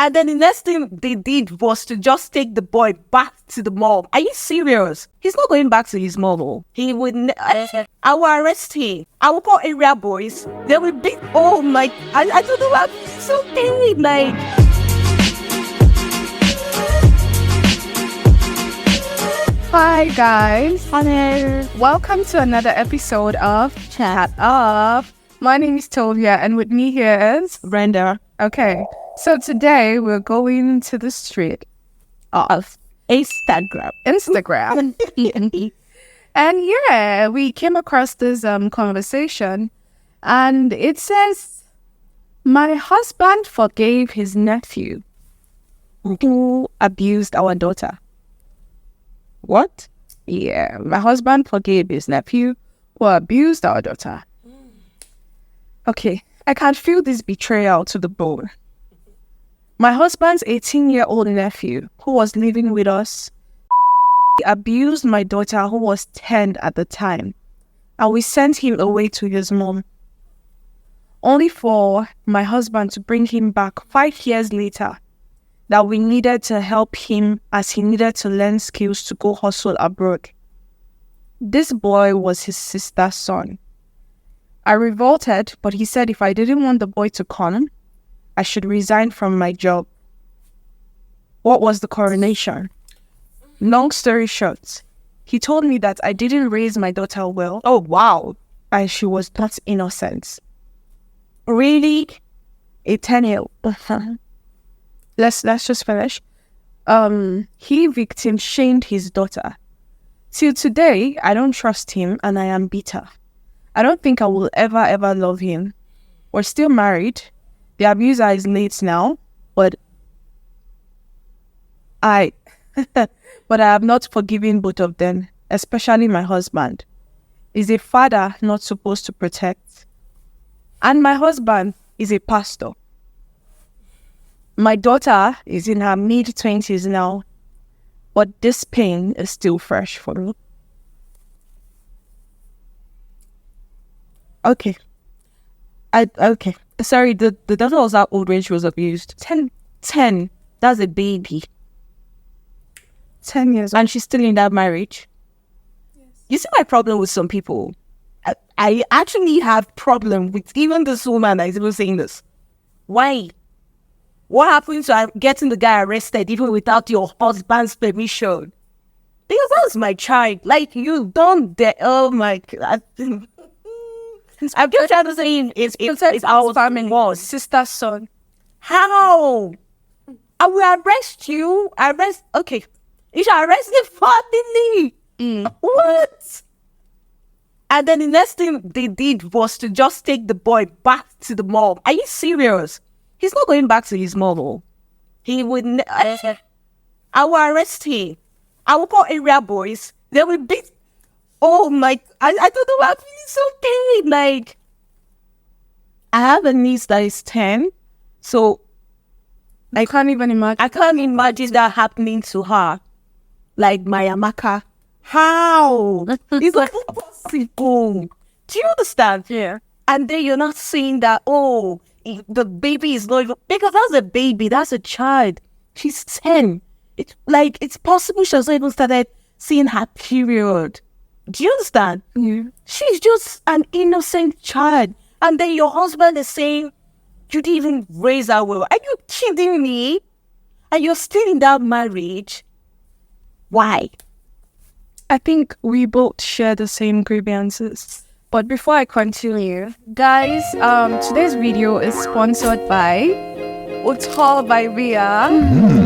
And then the next thing they did was to just take the boy back to the mom. Are you serious? He's not going back to his mom. He would. I will arrest him. I will call area boys. They will beat. Oh my! I don't know. It's okay. Like. Hi guys. Hello. Welcome to another episode of Chat Up. My name is Tovia, and with me here is Brenda. Okay. So today we're going to the street Of Instagram. And yeah, we came across this conversation, and it says, my husband forgave his nephew Who abused our daughter? What? Yeah, my husband forgave his nephew who abused our daughter. Okay, I can feel this betrayal to the bone. My husband's 18-year-old nephew, who was living with us, abused my daughter, who was 10 at the time, and we sent him away to his mom, only for my husband to bring him back 5 years later, that we needed to help him as he needed to learn skills to go hustle abroad. This boy was his sister's son. I revolted, but he said if I didn't want the boy to come, I should resign from my job. What was the coronation? Long story short, he told me that I didn't raise my daughter well. Oh, wow. And she was not innocent. Really? A 10-year-old. Let's just finish. He victim shamed his daughter. Till today, I don't trust him and I am bitter. I don't think I will ever love him. We're still married. The abuser is late now, but I have not forgiven both of them, especially my husband. He's a father not supposed to protect. And my husband is a pastor. My daughter is in her mid-20s now, but this pain is still fresh for me. Okay. Okay. Sorry, the daughter was how old when she was abused? 10. That's a baby. 10 years. And she's still in that marriage? Yes. You see my problem with some people? I actually have problem with even this woman that is even saying this. Why? What happened to getting the guy arrested even without your husband's permission? Because that's my child. Like, you don't dare. Oh my God. I'm just trying to say it's our family. Sister's son. How? I will arrest you. Okay. You shall arrest the family. What? And then the next thing they did was to just take the boy back to the mom. Are you serious? He's not going back to his mom. He would. I will arrest him. I will call area boys. They will beat. Oh my! I don't know. I feel so pain. Like, I have a niece that is 10, so I can't even imagine. I can't imagine that happening to her. Like my Amaka. How? It's like possible. Do you understand? Yeah. And then you're not saying that. Oh, the baby is not even, because that's a baby. That's a child. She's 10. It's like it's possible she has not even started seeing her period. Do you understand? Yeah. She's just an innocent child. And then your husband is saying, you didn't even raise her well. Are you kidding me? And you're still in that marriage? Why? I think we both share the same grievances. But before I continue, guys, today's video is sponsored by Utol by Ria.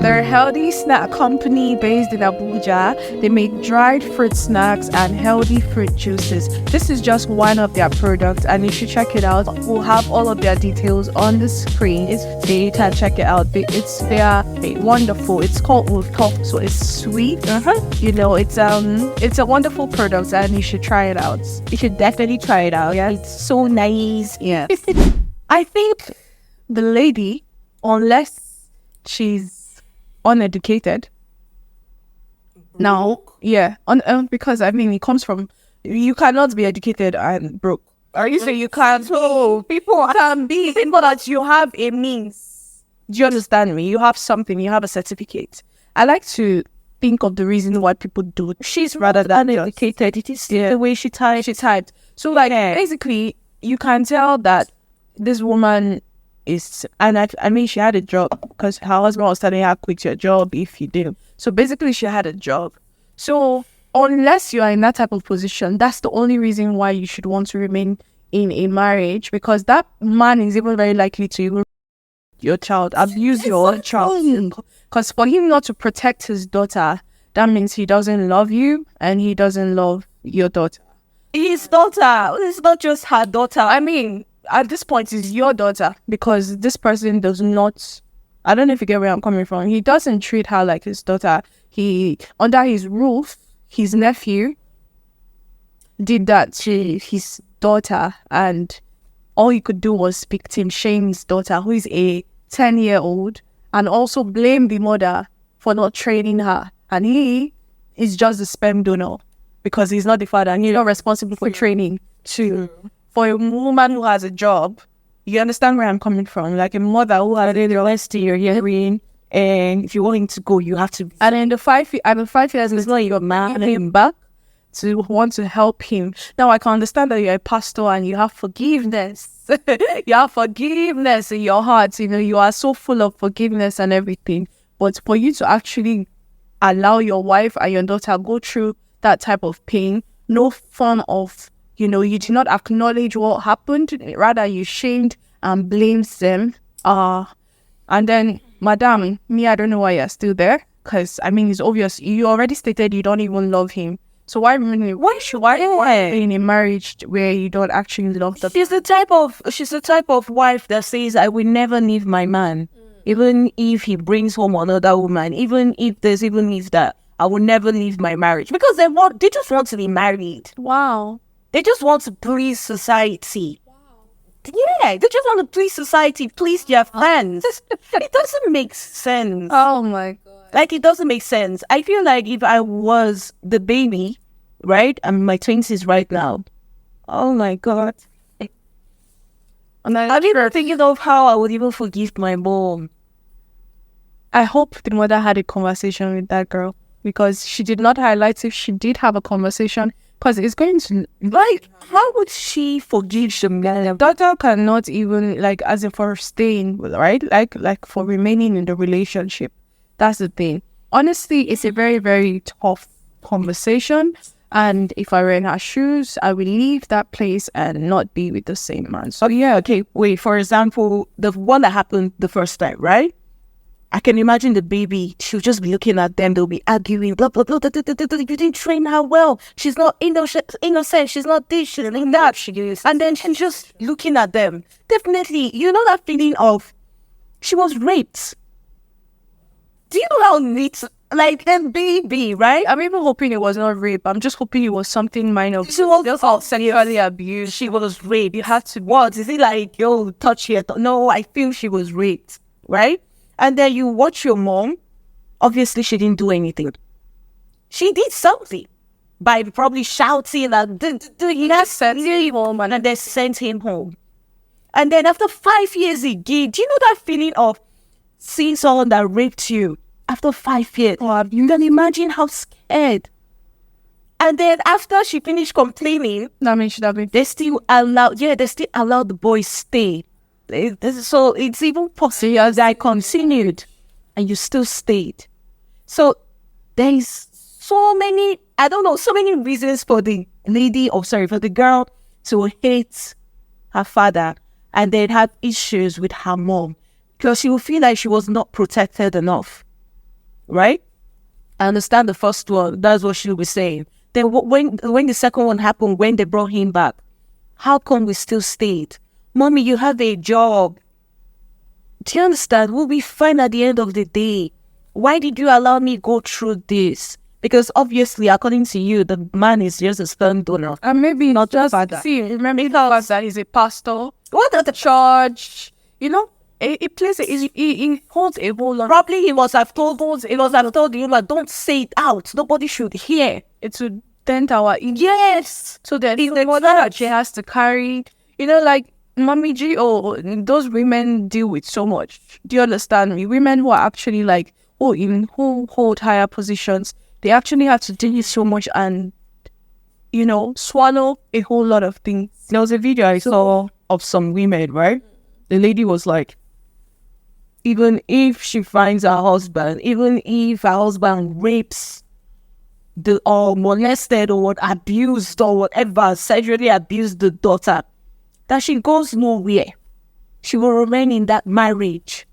They're a healthy snack company based in Abuja. They make dried fruit snacks and healthy fruit juices. This is just one of their products, and you should check it out. We'll have all of their details on the screen. You can check it out. They are wonderful. It's called Utol, so it's sweet. You know, it's a wonderful product, and you should try it out. You should definitely try it out. Yeah, it's so nice. Yeah. I think the lady, unless she's uneducated. Now, yeah, because I mean, it comes from, you cannot be educated and broke. Are you saying you can't? Oh, people can be, but that you have a means. Do you understand me? You have something, you have a certificate. I like to think of the reason why people do it. She's rather than uneducated. It is the way she typed. she typed. So like basically you can tell that this woman is, and I mean she had a job because her husband was telling her quit your job if you do. So basically she had a job. So unless you are in that type of position, that's the only reason why you should want to remain in a marriage, because that man is even very likely to even your child, abuse your child. Because for him not to protect his daughter, that means he doesn't love you and he doesn't love your daughter. His daughter. It's not just her daughter. I mean, at this point, it's your daughter, because this person does not, I don't know if you get where I'm coming from. He doesn't treat her like his daughter. He, under his roof, his nephew did that to his daughter, and all he could do was victim shame his daughter, who is a 10-year-old, and also blame the mother for not training her. And he is just the sperm donor because he's not the father and he's not responsible for training too. For a woman who has a job, you understand where I'm coming from? Like a mother who has the rest of your hearing, and if you want him to go, you have to. And in the 5 years, it's not your man him back to want to help him. Now I can understand that you're a pastor and you have forgiveness. You have forgiveness in your heart. You know, you are so full of forgiveness and everything. But for you to actually allow your wife and your daughter go through that type of pain, no form of, you know, you do not acknowledge what happened, rather you shamed and blames them. And then, madam, me, I don't know why you're still there, because I mean, it's obvious you already stated you don't even love him. So why be in a marriage where you don't actually love the? She's the type of wife that says, I will never leave my man, even if he brings home another woman, even if that, I will never leave my marriage, because they just want to be married. Wow. They just want to please society. Wow. Yeah, they just want to please society, please their fans. It doesn't make sense. Oh my God. Like, it doesn't make sense. I feel like if I was the baby, right? I'm in my 20s right now. Oh my God. And I'm even thinking of how I would even forgive my mom. I hope the mother had a conversation with that girl, because she did not highlight if she did have a conversation, because it's going to, like, how would she forgive the man? Daughter cannot even, like, as in for staying, right? Like for remaining in the relationship. That's the thing. Honestly, it's a very, very tough conversation. And if I were in her shoes, I would leave that place and not be with the same man. So yeah, okay, wait, for example, the one that happened the first time, right? I can imagine the baby, she'll just be looking at them, they'll be arguing, blah, blah, blah, you didn't train her well. She's not innocent, she's not this, she's not that. She is. And then she's just looking at them. Definitely, you know that feeling of, she was raped. Do you know how neat, like, them baby, right? I'm even hoping it was not rape. I'm just hoping it was something minor. She was just sexually abused. She was raped. You had to, what? Is it like, yo, touch here? No, I feel she was raped, right? And then you watch your mom. Obviously, she didn't do anything. She did something by probably shouting and he has sent him home, and then they sent him home. And then after 5 years again, do you know that feeling of seeing someone that raped you after 5 years? You can imagine how scared. And then after she finished complaining, they still allow the boy stay. So it's even possible as I continued and you still stayed. So there is so many reasons for the for the girl to hate her father and then have issues with her mom, because she will feel like she was not protected enough, right? I understand the first one, that's what she will be saying. Then when the second one happened, when they brought him back, how come we still stayed? Mommy, you have a job. Do you understand? We'll be fine at the end of the day. Why did you allow me go through this? Because obviously, according to you, the man is just a sperm donor. And maybe not just father. See, remember that he's a pastor. What at the church? You know, it plays. He holds a whole lot. Probably he must have told you, like, don't say it out. Nobody should hear. It would dent our ego. Yes. So that the mother that she has to carry, you know, like, Mommy G, those women deal with so much. Do you understand me? Women who are actually like, who hold higher positions, they actually have to deal with so much and, swallow a whole lot of things. There was a video I saw of some women, right? The lady was like, even if she finds her husband, even if her husband rapes or molested or abused or whatever, sexually abused the daughter, that she goes nowhere. She will remain in that marriage.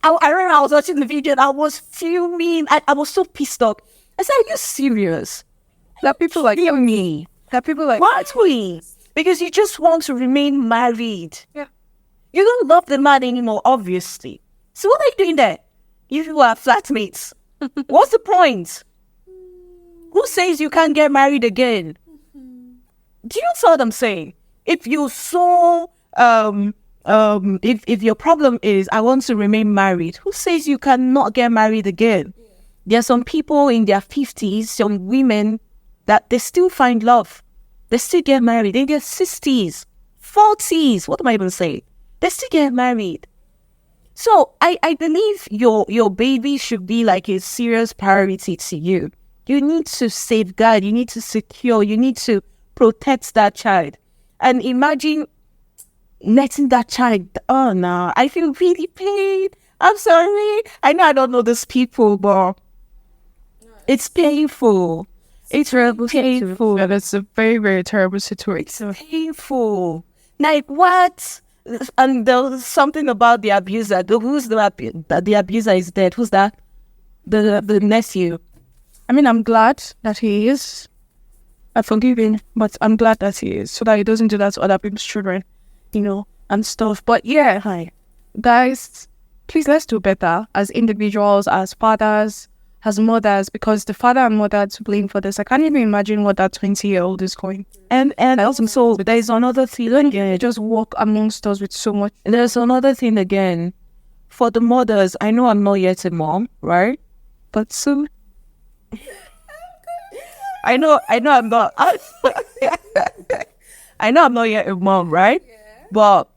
I remember I was watching the video and I was fuming. I was so pissed off. I said, are you serious? That people like me. That people like What? Because you just want to remain married. Yeah. You don't love the man anymore, obviously. So what are you doing there? You are flatmates. What's the point? Who says you can't get married again? Do you know what I'm saying? If you're so if your problem is I want to remain married, who says you cannot get married again? There are some people in their 50s, some women that they still find love. They still get married in their 60s, 40s. What am I even saying? They still get married. So I believe your baby should be like a serious priority to you. You need to safeguard, you need to secure, you need to protect that child. And imagine letting that child, oh no, I feel really pain. I'm sorry. I know I don't know these people, but it's painful. It's really painful. Yeah, that's a very, very terrible situation. It's painful. Like what? And there was something about the abuser. Who's the abuser is dead? Who's that? The nephew. I mean, I'm glad that he is. I forgive him, but I'm glad that he is, so that he doesn't do that to other people's children, and stuff. But yeah, hi, guys, please let's do better as individuals, as fathers, as mothers, because the father and mother are to blame for this. I can't even imagine what that 20-year-old is going through. And also, there is another thing. They just walk amongst us with so much. There's another thing again. For the mothers, I know I'm not yet a mom, right? But soon. I know I'm not. I know I'm not yet a mom, right? Yeah. But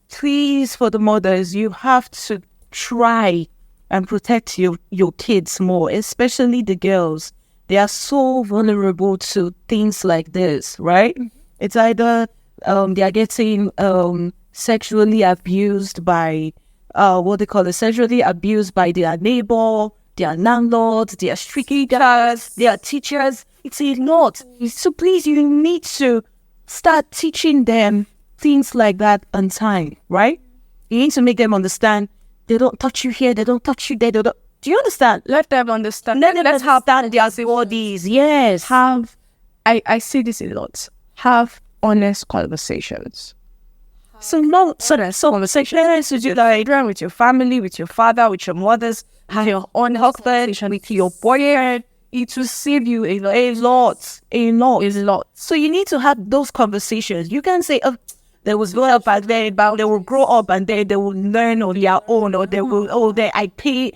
please, for the mothers, you have to try and protect your kids more, especially the girls. They are so vulnerable to things like this, right? Mm-hmm. It's either they are getting sexually abused by sexually abused by their neighbor, their landlords, their street leaders, their teachers. It's a lot. So please, you need to start teaching them things like that on time, right? You need to make them understand they don't touch you here, they don't touch you there. Do you understand? Let them understand. Let's have that their bodies. Yes. I see this a lot. Have honest conversations. So conversations with your family, with your father, with your mothers, have your own husband, with your boyfriend. It will save you a lot. So you need to have those conversations. You can say, they will grow up and then they will grow up and then they will learn on their own, or they will, I pay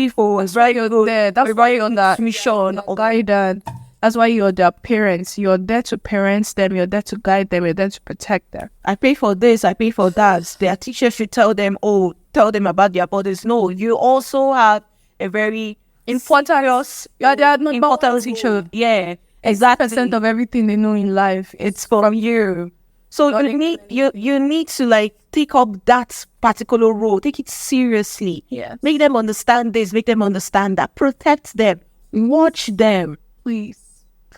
for that's why you're there. That's why you're on that mission or guidance. That's why you're their parents. You're there to parent them. You're there to guide them. You're there to protect them. I pay for this. I pay for that. Their teachers should tell them about their bodies. No, you also have a very important. Yeah, they are not important teacher. Yeah, exactly. % of everything they know in life, it's from you. So you need to like take up that particular role. Take it seriously. Yeah. Make them understand this. Make them understand that. Protect them. Watch them. Please.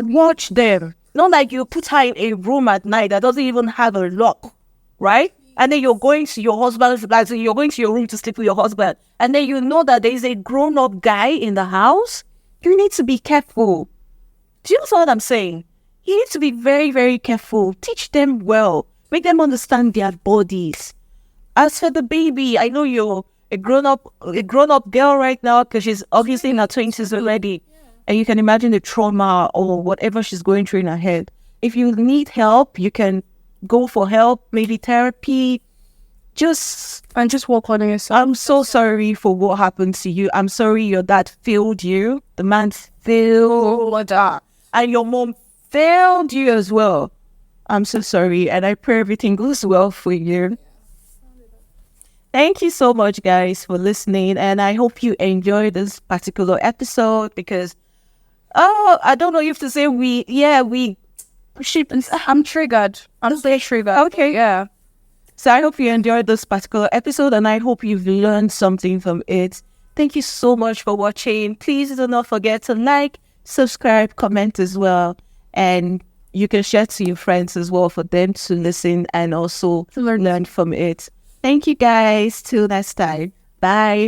Watch them. Not like you put her in a room at night that doesn't even have a lock, right? And then you're going to your husband's place, you're going to your room to sleep with your husband. And then you know that there is a grown-up guy in the house. You need to be careful. Do you know what I'm saying? You need to be very, very careful. Teach them well. Make them understand their bodies. As for the baby, I know you're a grown-up girl right now because she's obviously in her 20s already. And you can imagine the trauma or whatever she's going through in her head. If you need help, you can go for help, maybe therapy. Just work on yourself. I'm so sorry for what happened to you. I'm sorry your dad failed you. The man failed. And your mom failed you as well. I'm so sorry, and I pray everything goes well for you. Thank you so much, guys, for listening, and I hope you enjoyed this particular episode because, I don't know if to say we I'm triggered. I'm so triggered. okay. Yeah. So I hope you enjoyed this particular episode, and I hope you've learned something from it. Thank you so much for watching. Please do not forget to like, subscribe, comment as well, and you can share to your friends as well for them to listen and also learn from it. Thank you guys. Till next time. Bye.